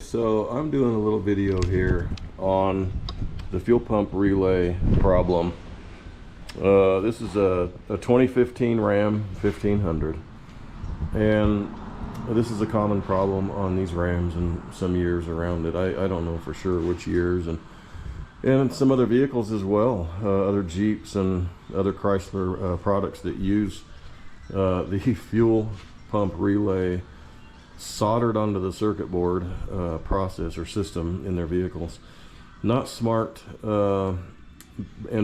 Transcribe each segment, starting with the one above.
So I'm doing a little video here on the fuel pump relay problem. This is a 2015 Ram 1500, and this is a common problem on these Rams and some years around it. I don't know for sure which years, and some other vehicles as well, other Jeeps and other Chrysler products that use the fuel pump relay soldered onto the circuit board process or system in their vehicles. Not smart and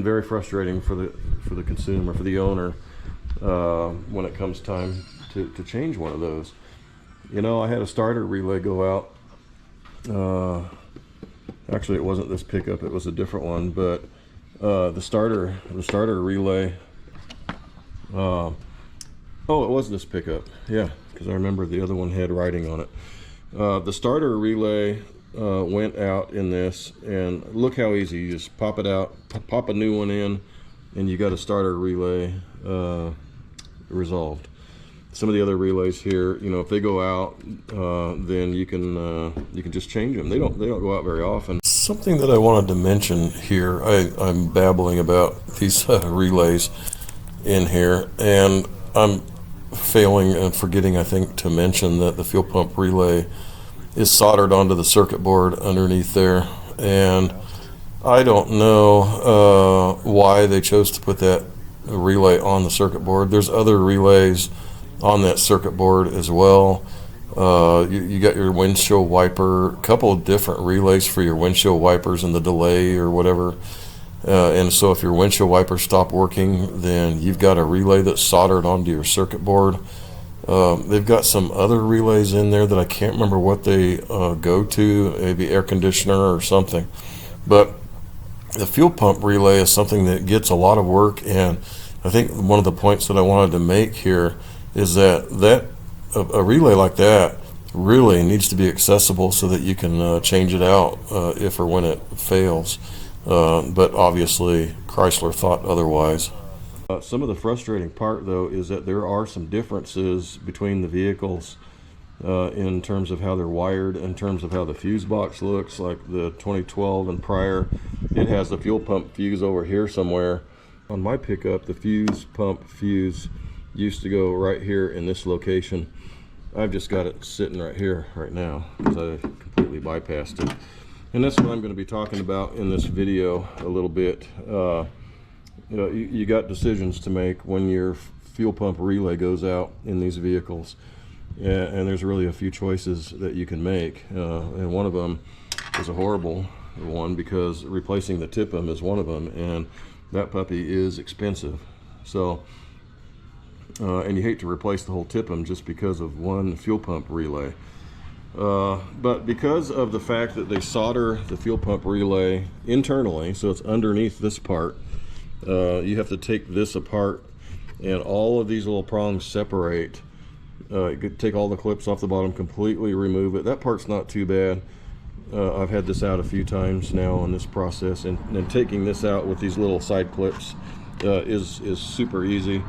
very frustrating for the consumer, for the owner, when it comes time to change one of those. You know, I had a starter relay go out. Actually, it wasn't this pickup; it was a different one. But the starter relay. Oh, it was this pickup. Yeah, because I remember the other one had writing on it. The starter relay went out in this, and look how easy. You just pop it out, pop a new one in, and you got a starter relay resolved. Some of the other relays here, you know, if they go out, then you can just change them. They don't go out very often. Something that I wanted to mention here, I'm babbling about these relays in here, and I'm failing and forgetting, I think, to mention that the fuel pump relay is soldered onto the circuit board underneath there, and I don't know why they chose to put that relay on the circuit board. There's other relays on that circuit board as well. You got your windshield wiper, a couple of different relays for your windshield wipers and the delay or whatever. And so if your windshield wipers stop working, then you've got a relay that's soldered onto your circuit board. They've got some other relays in there that I can't remember what they go to, maybe air conditioner or something. But the fuel pump relay is something that gets a lot of work, and I think one of the points that I wanted to make here is that a relay like that really needs to be accessible so that you can change it out if or when it fails. But obviously Chrysler thought otherwise. Some of the frustrating part, though, is that there are some differences between the vehicles in terms of how they're wired, in terms of how the fuse box looks. Like the 2012 and prior, it has the fuel pump fuse over here somewhere. On my pickup, the fuse used to go right here in this location. I've just got it sitting right here right now because I completely bypassed it. And that's what I'm going to be talking about in this video a little bit. You know, you got decisions to make when your fuel pump relay goes out in these vehicles, and there's really a few choices that you can make, and one of them is a horrible one, because replacing the TIPM is one of them, and that puppy is expensive. So and you hate to replace the whole TIPM just because of one fuel pump relay. But because of the fact that they solder the fuel pump relay internally, so it's underneath this part, you have to take this apart, and all of these little prongs separate. You could take all the clips off the bottom, completely remove it. That part's not too bad. I've had this out a few times now on this process, and taking this out with these little side clips is super easy.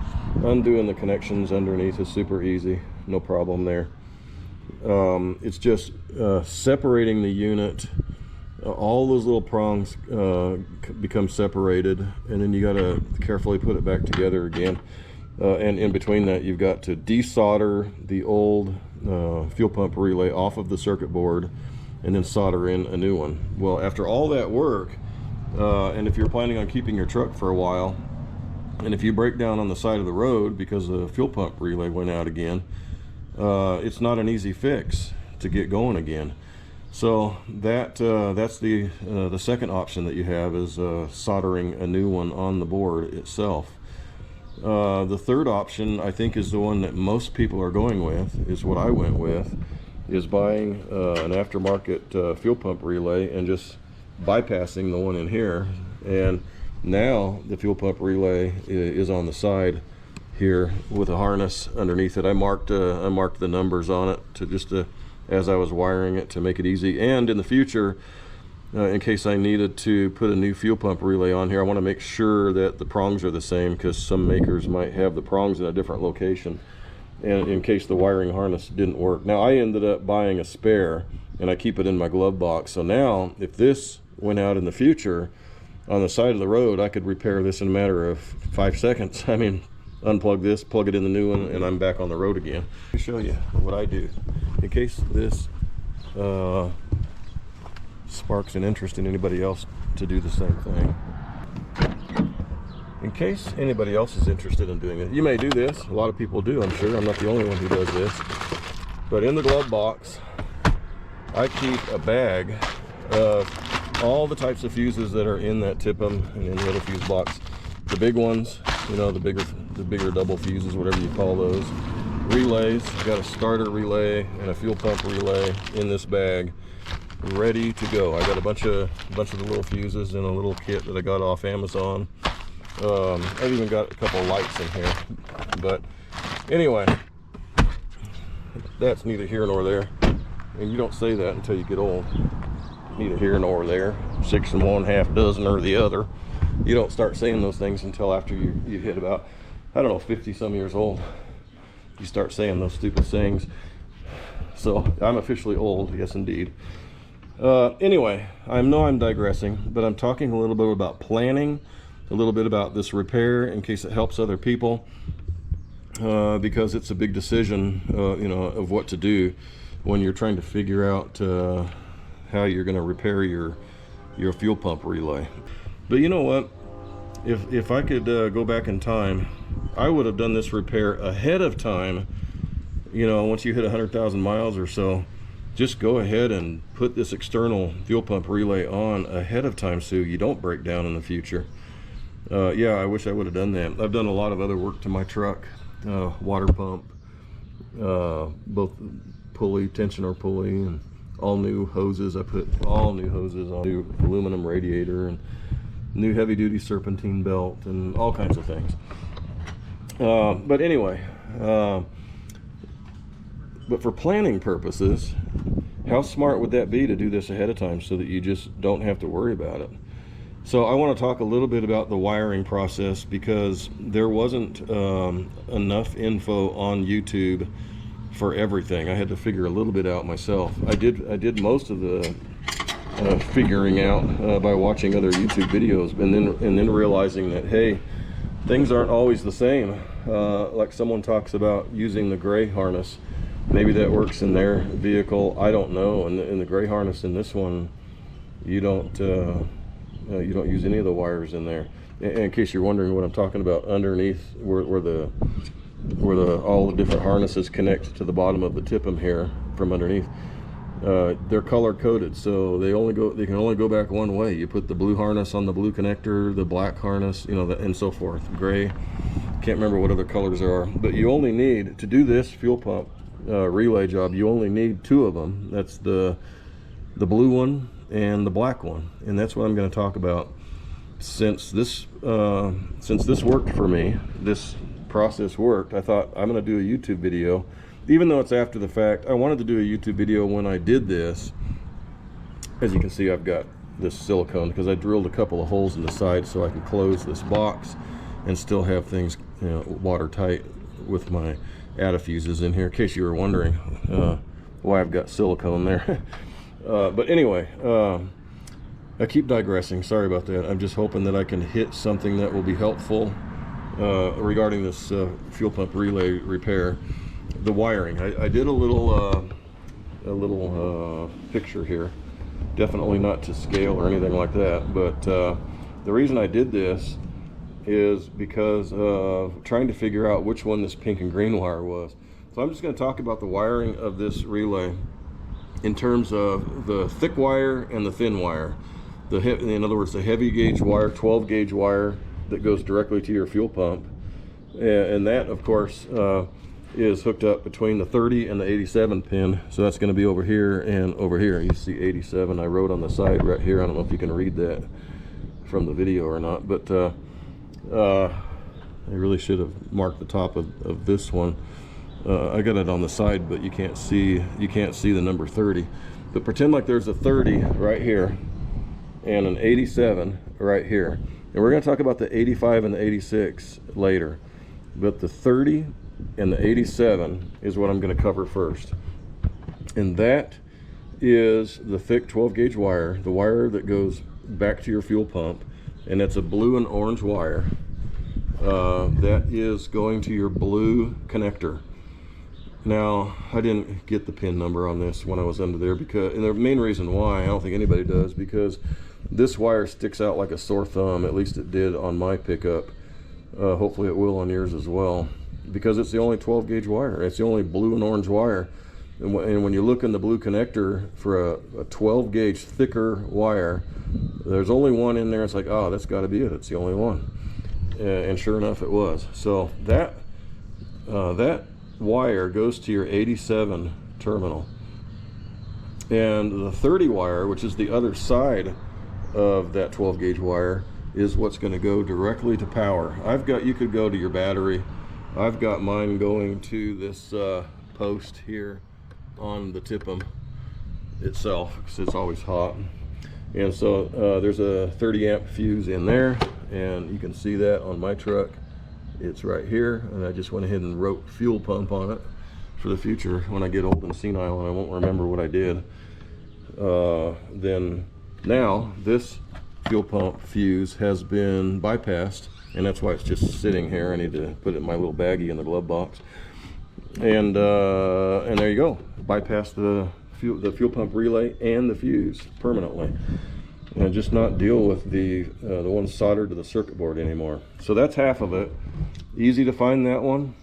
Undoing the connections underneath is super easy, no problem there. It's just separating the unit. All those little prongs become separated, and then you got to carefully put it back together again. And in between that, you've got to desolder the old fuel pump relay off of the circuit board, and then solder in a new one. Well, after all that work, and if you're planning on keeping your truck for a while, and if you break down on the side of the road because the fuel pump relay went out again, it's not an easy fix to get going again. So that's the second option that you have, is soldering a new one on the board itself. The third option, I think, is the one that most people are going with, is what I went with, is buying an aftermarket fuel pump relay and just bypassing the one in here. And now the fuel pump relay is on the side here with a harness underneath it. I marked the numbers on it as I was wiring it, to make it easy. And in the future, in case I needed to put a new fuel pump relay on here, I want to make sure that the prongs are the same, because some makers might have the prongs in a different location, and in case the wiring harness didn't work. Now, I ended up buying a spare and I keep it in my glove box. So now if this went out in the future on the side of the road, I could repair this in a matter of 5 seconds. I mean, unplug this, plug it in the new one, and I'm back on the road again. Let me show you what I do in case this sparks an interest in anybody else to do the same thing. In case anybody else is interested in doing it, you may do this. A lot of people do, I'm sure. I'm not the only one who does this. But in the glove box, I keep a bag of all the types of fuses that are in that TIPM and in the other fuse box. The big ones, you know, the bigger double fuses, whatever you call those. Relays, got a starter relay and a fuel pump relay in this bag, ready to go. I got a bunch of the little fuses in a little kit that I got off Amazon. I've even got a couple lights in here. But anyway, that's neither here nor there. And you don't say that until you get old. Neither here nor there. 6 and 1/2 dozen or the other. You don't start saying those things until after you hit about, I don't know, 50 some years old. You start saying those stupid sayings. So I'm officially old, yes indeed. Anyway, I know I'm digressing, but I'm talking a little bit about planning, a little bit about this repair in case it helps other people, because it's a big decision, you know, of what to do when you're trying to figure out how you're going to repair your fuel pump relay. But you know what? If I could go back in time, I would have done this repair ahead of time. You know, once you hit 100,000 miles or so, just go ahead and put this external fuel pump relay on ahead of time so you don't break down in the future. Yeah, I wish I would have done that. I've done a lot of other work to my truck, water pump, both pulley, tensioner pulley, and all new hoses. I put all new hoses on, new aluminum radiator, and new heavy duty serpentine belt, and all kinds of things. But anyway, but for planning purposes, how smart would that be to do this ahead of time so that you just don't have to worry about it? So I want to talk a little bit about the wiring process, because there wasn't enough info on YouTube for everything. I had to figure a little bit out myself. I did most of the figuring out by watching other YouTube videos, and then realizing that, hey, things aren't always the same. Like someone talks about using the gray harness. Maybe that works in their vehicle, I don't know. And in the gray harness in this one, you don't use any of the wires in there. In case you're wondering what I'm talking about, underneath where all the different harnesses connect to the bottom of the TIPM here from underneath, they're color coded, so they can only go back one way. You put the blue harness on the blue connector, the black harness, you know, and so forth. Gray, can't remember what other colors there are, but you only need to do this fuel pump relay job. You only need 2 of them. That's the blue one and the black one, and that's what I'm going to talk about. Since this worked for me, this process worked, I thought I'm going to do a YouTube video. Even though it's after the fact, I wanted to do a YouTube video when I did this. As you can see, I've got this silicone because I drilled a couple of holes in the side so I can close this box and still have things, you know, watertight with my fuses in here, in case you were wondering why I've got silicone there. But anyway, I keep digressing, sorry about that. I'm just hoping that I can hit something that will be helpful regarding this fuel pump relay repair. The wiring, I did a little picture here, definitely not to scale or anything like that, but the reason I did this is because of trying to figure out which one this pink and green wire was. So I'm just going to talk about the wiring of this relay in terms of the thick wire and the thin wire. In other words, the heavy gauge wire, 12 gauge wire that goes directly to your fuel pump, and that of course is hooked up between the 30 and the 87 pin. So that's going to be over here and over here. You see 87 I wrote on the side right here. I don't know if you can read that from the video or not, but I really should have marked the top of this one. I got it on the side, but you can't see the number 30. But pretend like there's a 30 right here and an 87 right here. And we're going to talk about the 85 and the 86 later. But the 30 and the 87 is what I'm going to cover first. And that is the thick 12 gauge wire, the wire that goes back to your fuel pump, and it's a blue and orange wire that is going to your blue connector. Now, I didn't get the pin number on this when I was under there, because, and the main reason why, I don't think anybody does, because this wire sticks out like a sore thumb. At least it did on my pickup. Hopefully it will on yours as well, because it's the only 12 gauge wire. It's the only blue and orange wire. And when you look in the blue connector for a 12 gauge thicker wire, there's only one in there. It's like, oh, that's got to be it. It's the only one. And sure enough, it was. So that wire goes to your 87 terminal. And the 30 wire, which is the other side of that 12 gauge wire, is what's going to go directly to power. You could go to your battery. I've got mine going to this post here on the TIPM itself, because it's always hot. And so there's a 30 amp fuse in there, and you can see that on my truck. It's right here, and I just went ahead and wrote fuel pump on it for the future when I get old and senile and I won't remember what I did. Then now this fuel pump fuse has been bypassed, and that's why it's just sitting here. I need to put it in my little baggie in the glove box. And there you go. Bypass the fuel pump relay and the fuse permanently, and just not deal with the one soldered to the circuit board anymore. So that's half of it. Easy to find that one.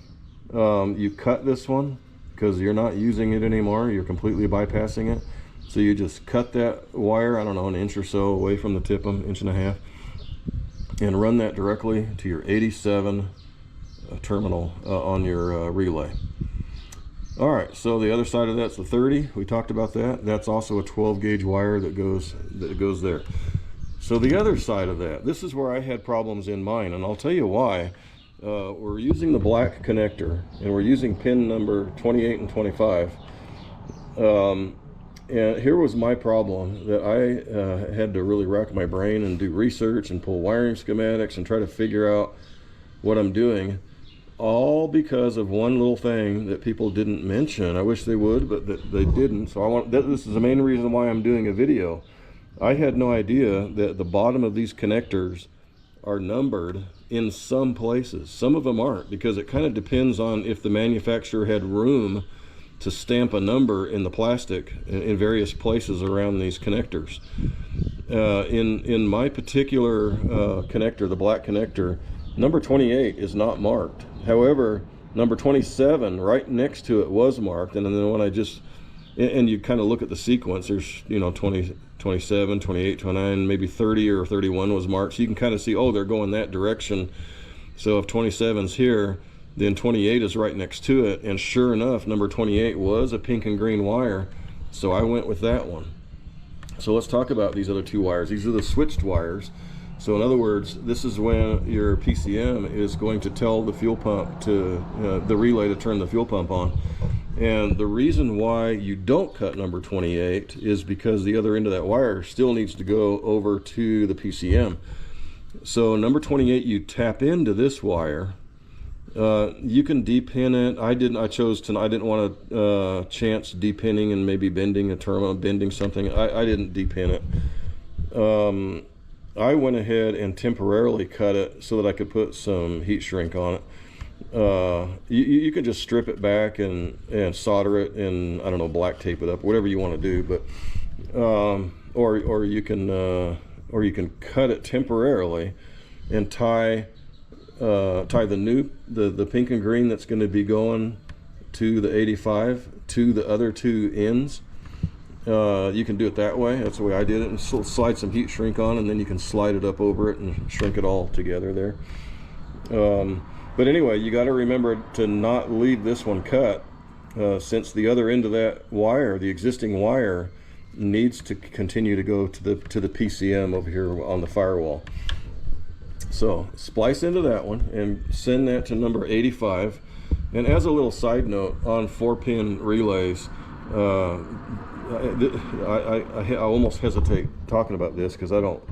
You cut this one because you're not using it anymore. You're completely bypassing it. So you just cut that wire, I don't know, an inch or so away from the TIPM, inch and a half, and run that directly to your 87 terminal on your relay. All right, so the other side of that's the 30. We talked about that. That's also a 12 gauge wire that goes there. So the other side of that, this is where I had problems in mine, and I'll tell you why. We're using the black connector, and we're using pin number 28 and 25. And here was my problem, that I had to really rack my brain and do research and pull wiring schematics and try to figure out what I'm doing, all because of one little thing that people didn't mention. I wish they would, but they didn't. So this is the main reason why I'm doing a video. I had no idea that the bottom of these connectors are numbered in some places. Some of them aren't, because it kind of depends on if the manufacturer had room to stamp a number in the plastic in various places around these connectors. In my particular connector, the black connector, number 28 is not marked. However, number 27 right next to it was marked, and then when and you kind of look at the sequence, there's 20, 27, 28, 29, maybe 30 or 31 was marked, so you can kind of see, oh, they're going that direction. So if 27's here, then 28 is right next to it, and sure enough, number 28 was a pink and green wire, so I went with that one. So let's talk about these other two wires. These are the switched wires. So in other words, this is when your PCM is going to tell the fuel pump to, the relay to turn the fuel pump on. And the reason why you don't cut number 28 is because the other end of that wire still needs to go over to the PCM. So number 28, you tap into this wire. You can depin it. I didn't want to chance depinning and maybe bending a terminal, bending something. I didn't depin it. I went ahead and temporarily cut it so that I could put some heat shrink on it. You can just strip it back and solder it and, I don't know, black tape it up, whatever you want to do. But or you can cut it temporarily and tie the pink and green that's going to be going to the 85 to the other two ends. You can do it that way. That's the way I did it, and slide some heat shrink on, and then you can slide it up over it and shrink it all together there. But anyway, you got to remember to not leave this one cut, since the other end of that wire, the existing wire, needs to continue to go to the PCM over here on the firewall. So splice into that one and send that to number 85. And as a little side note, on 4-pin relays, I almost hesitate talking about this because I don't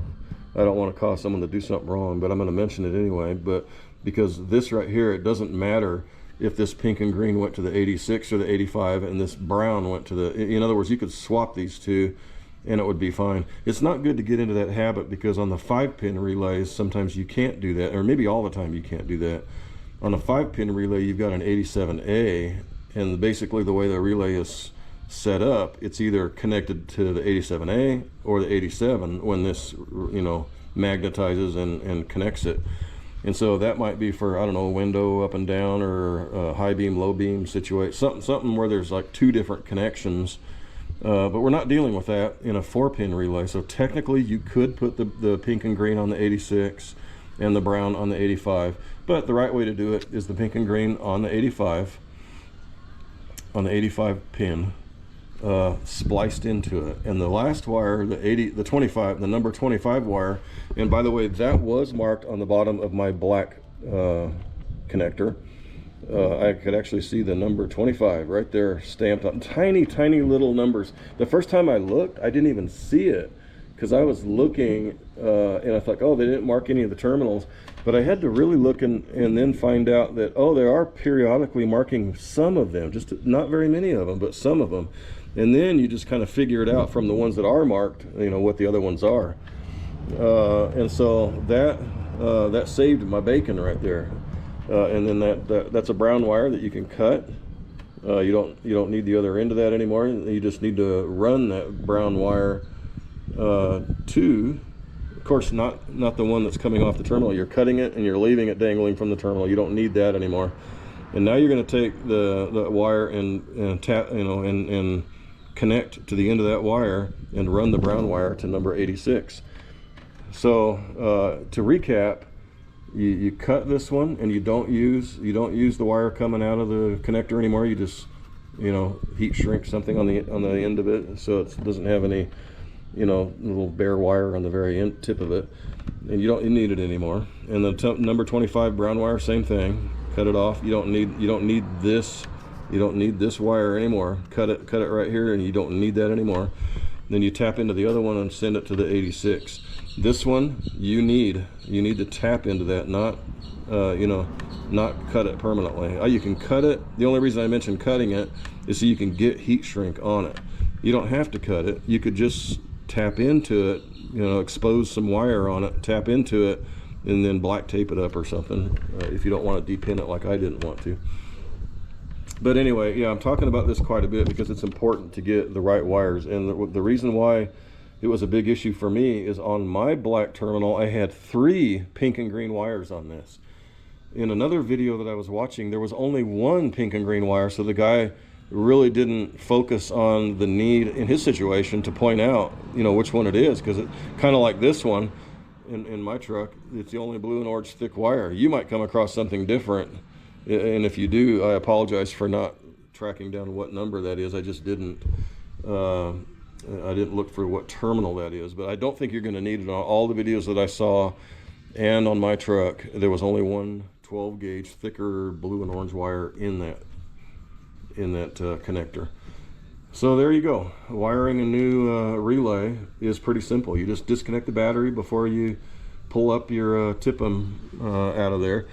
want to cause someone to do something wrong, but I'm going to mention it anyway. But because this right here, it doesn't matter if this pink and green went to the 86 or the 85 and this brown went to the, in other words, you could swap these two and it would be fine. It's not good to get into that habit, because on the 5-pin relays, sometimes you can't do that, or maybe all the time you can't do that. On a 5-pin relay, you've got an 87A, and basically the way the relay is set up, it's either connected to the 87A or the 87 when this, you know, magnetizes and connects it. And so that might be for, I don't know, window up and down, or high beam, low beam situation, something where there's like two different connections. But we're not dealing with that in a 4-pin relay. So technically you could put the pink and green on the 86 and the brown on the 85. But the right way to do it is the pink and green on the 85 pin, spliced into it. And the last wire, the number 25 wire, and by the way, that was marked on the bottom of my black connector. I could actually see the number 25 right there stamped on, tiny little numbers. The first time I looked, I didn't even see it, because I was looking and I thought, oh, they didn't mark any of the terminals. But I had to really look and then find out that, oh, they are periodically marking some of them, just not very many of them, but some of them. And then you just kind of figure it out from the ones that are marked, you know, what the other ones are. And so that saved my bacon right there. And then that's a brown wire that you can cut. You don't need the other end of that anymore. You just need to run that brown wire to, of course, not the one that's coming off the terminal. You're cutting it and you're leaving it dangling from the terminal. You don't need that anymore. And now you're going to take the wire and tap, you know, and connect to the end of that wire and run the brown wire to number 86. So to recap, you cut this one and you don't use the wire coming out of the connector anymore. You just, you know, heat shrink something on the end of it so it doesn't have any, you know, little bare wire on the very end tip of it, and you don't need it anymore. And the number 25 brown wire, same thing. Cut it off. You don't need this wire anymore. Cut it right here, and you don't need that anymore. Then you tap into the other one and send it to the 86. This one you need to tap into that, not cut it permanently. You can cut it. The only reason I mentioned cutting it is so you can get heat shrink on it. You don't have to cut it. You could just tap into it, you know, expose some wire on it, tap into it, and then black tape it up or something, if you don't want to depin it like I didn't want to. But anyway, yeah, I'm talking about this quite a bit because it's important to get the right wires. And the reason why it was a big issue for me is on my black terminal, I had 3 pink and green wires on this. In another video that I was watching, there was only 1 pink and green wire, so the guy really didn't focus on the need in his situation to point out, you know, which one it is, because it kind of like this one in my truck, it's the only blue and orange thick wire. You might come across something different, and if you do, I apologize for not tracking down what number that is. I just didn't I didn't look for what terminal that is, but I don't think you're going to need it. On all the videos that I saw and on my truck, there was only 1 12 gauge thicker blue and orange wire in that connector. So there you go. Wiring a new relay is pretty simple. You just disconnect the battery before you pull up your TIPM out of there.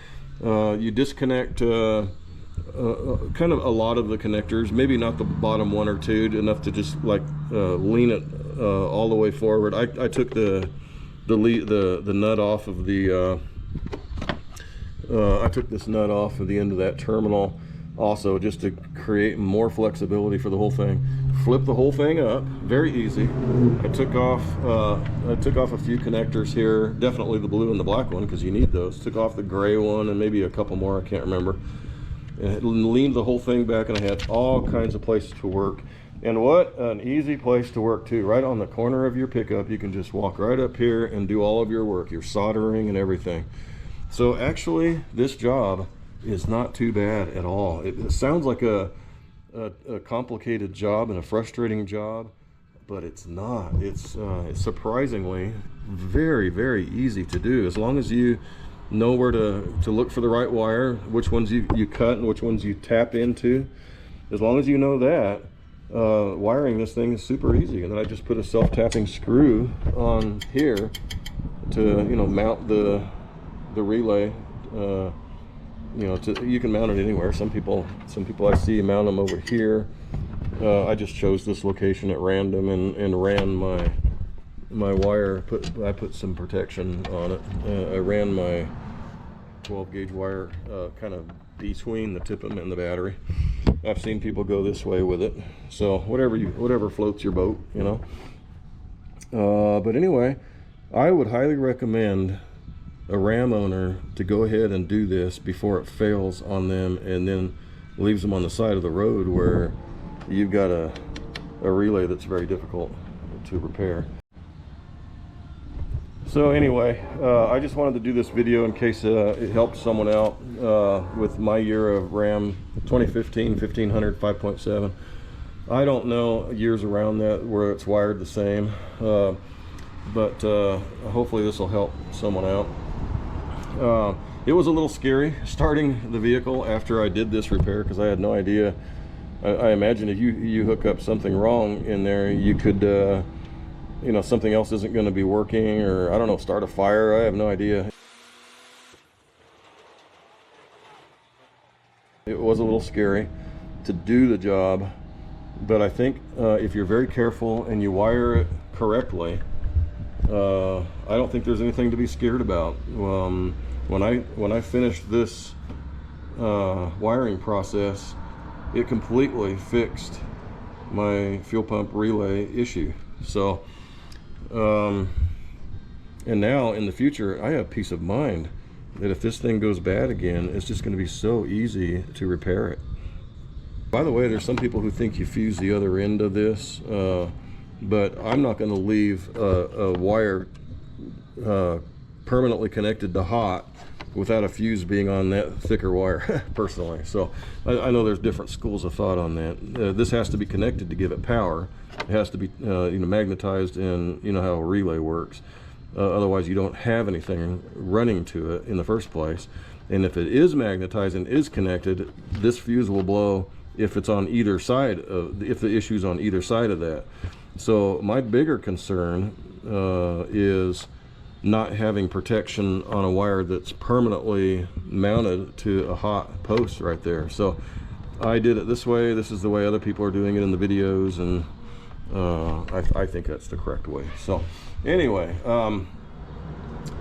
You disconnect kind of a lot of the connectors, maybe not the bottom 1 or 2, enough to just like lean it all the way forward. I took the nut off of the I took this nut off of the end of that terminal also, just to create more flexibility for the whole thing. Flip the whole thing up, very easy. I took off a few connectors here, definitely the blue and the black one because you need those. Took off the gray one and maybe a couple more, I can't remember. And leaned the whole thing back, and I had all kinds of places to work. And what an easy place to work too. Right on the corner of your pickup, you can just walk right up here and do all of your work, your soldering and everything. So actually, this job is not too bad at all. It sounds like a complicated job and a frustrating job, but it's not. It's surprisingly very, very easy to do, as long as you know where to look for the right wire, which ones you cut and which ones you tap into. As long as you know that, wiring this thing is super easy. And then I just put a self-tapping screw on here to, you know, mount the relay you know, you can mount it anywhere. Some people I see mount them over here. I just chose this location at random and ran my wire. I put some protection on it. I ran my 12 gauge wire kind of between the TIPM and the battery. I've seen people go this way with it. So whatever floats your boat, you know. But anyway, I would highly recommend a Ram owner to go ahead and do this before it fails on them and then leaves them on the side of the road where you've got a relay that's very difficult to repair. So anyway, I just wanted to do this video in case it helped someone out with my year of Ram 2015 1500 5.7. I don't know years around that where it's wired the same, but hopefully this will help someone out. It was a little scary starting the vehicle after I did this repair because I had no idea. I imagine if you hook up something wrong in there, you could you know, something else isn't going to be working, or I don't know, start a fire. I have no idea. It was a little scary to do the job, but I think if you're very careful and you wire it correctly, I don't think there's anything to be scared about. When I finished this wiring process, it completely fixed my fuel pump relay issue. So and now in the future I have peace of mind that if this thing goes bad again, it's just going to be so easy to repair it. By the way, there's some people who think you fuse the other end of this, but I'm not going to leave a wire permanently connected to hot without a fuse being on that thicker wire personally. So I know there's different schools of thought on that. This has to be connected to give it power. It has to be you know, magnetized, and you know how a relay works. Otherwise you don't have anything running to it in the first place. And if it is magnetized and is connected, this fuse will blow if it's on either side of, if the issue's on either side of that. So my bigger concern is not having protection on a wire that's permanently mounted to a hot post right there. So I did it this way. This is the way other people are doing it in the videos, and I think that's the correct way. So anyway,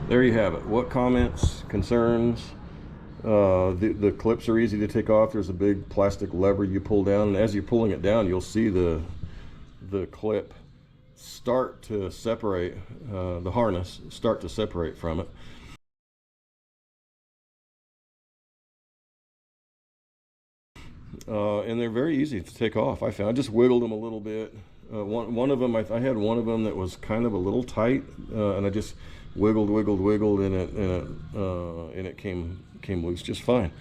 there you have it. What comments, concerns? The clips are easy to take off. There's a big plastic lever you pull down, and as you're pulling it down, you'll see the clip start to separate, the harness start to separate from it. And they're very easy to take off. I just wiggled them a little bit. One of them, I had one of them that was kind of a little tight, and I just wiggled, and it came loose just fine.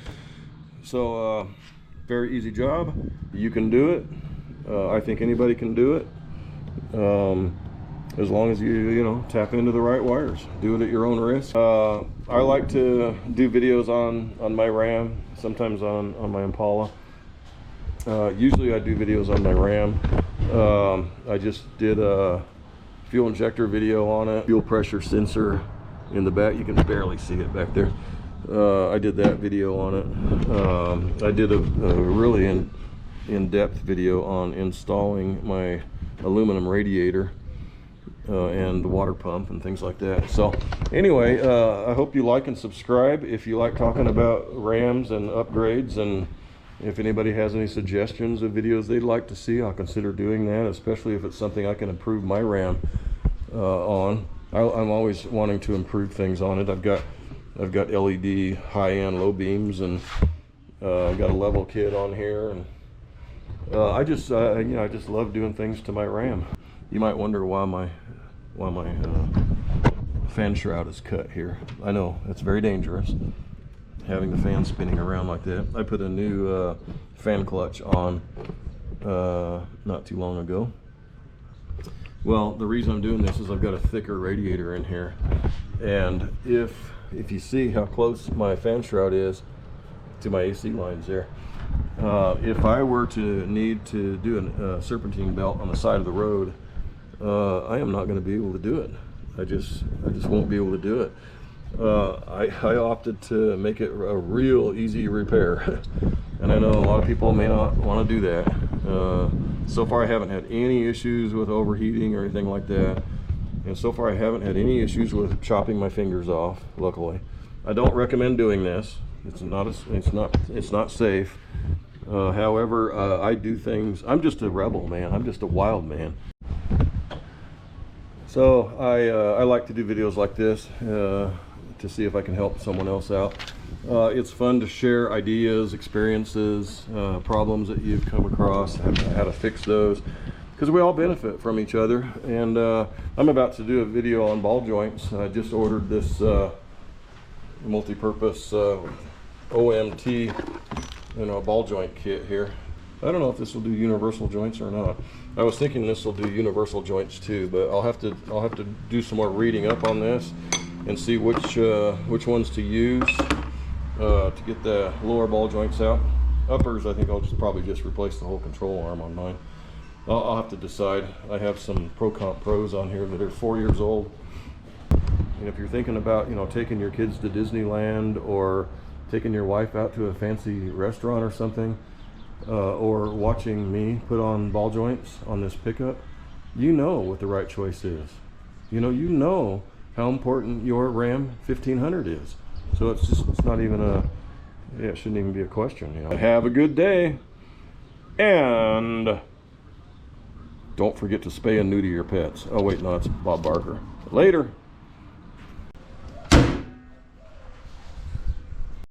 So very easy job. You can do it. I think anybody can do it, as long as you know, tap into the right wires. Do it at your own risk. I like to do videos on my Ram, sometimes on my Impala. Usually I do videos on my Ram. I just did a fuel injector video on it. Fuel pressure sensor in the back. You can barely see it back there. I did that video on it. I did a really in-depth video on installing my aluminum radiator and the water pump and things like that. So anyway, I hope you like and subscribe if you like talking about Rams and upgrades, and if anybody has any suggestions of videos they'd like to see, I'll consider doing that, especially if it's something I can improve my Ram on. I'm always wanting to improve things on it. I've got LED high-end low beams, and I've got a level kit on here, and I just you know, I just love doing things to my Ram. You might wonder why my fan shroud is cut here. I know it's very dangerous, having the fan spinning around like that. I put a new fan clutch on not too long ago. Well, the reason I'm doing this is I've got a thicker radiator in here, and if you see how close my fan shroud is to my AC lines there, if I were to need to do a serpentine belt on the side of the road, I am not going to be able to do it. I just won't be able to do it. I opted to make it a real easy repair. And I know a lot of people may not want to do that. So far I haven't had any issues with overheating or anything like that. And so far I haven't had any issues with chopping my fingers off, luckily. I don't recommend doing this. It's not safe. However, I do things. I'm just a rebel, man. I'm just a wild man. So I like to do videos like this to see if I can help someone else out. It's fun to share ideas, experiences, problems that you've come across, how to fix those, because we all benefit from each other. And I'm about to do a video on ball joints. I just ordered this multi-purpose OMT, ball joint kit here. I don't know if this will do universal joints or not. I was thinking this will do universal joints too, but I'll have to do some more reading up on this and see which ones to use to get the lower ball joints out. Uppers, I think I'll probably just replace the whole control arm on mine. I'll have to decide. I have some Pro Comp Pros on here that are 4 years old. And if you're thinking about, taking your kids to Disneyland or taking your wife out to a fancy restaurant or something, or watching me put on ball joints on this pickup, you know what the right choice is. You know how important your Ram 1500 is. So it's not even it shouldn't even be a question. Have a good day, and don't forget to spay and neuter your pets. Oh wait, no, it's Bob Barker. Later.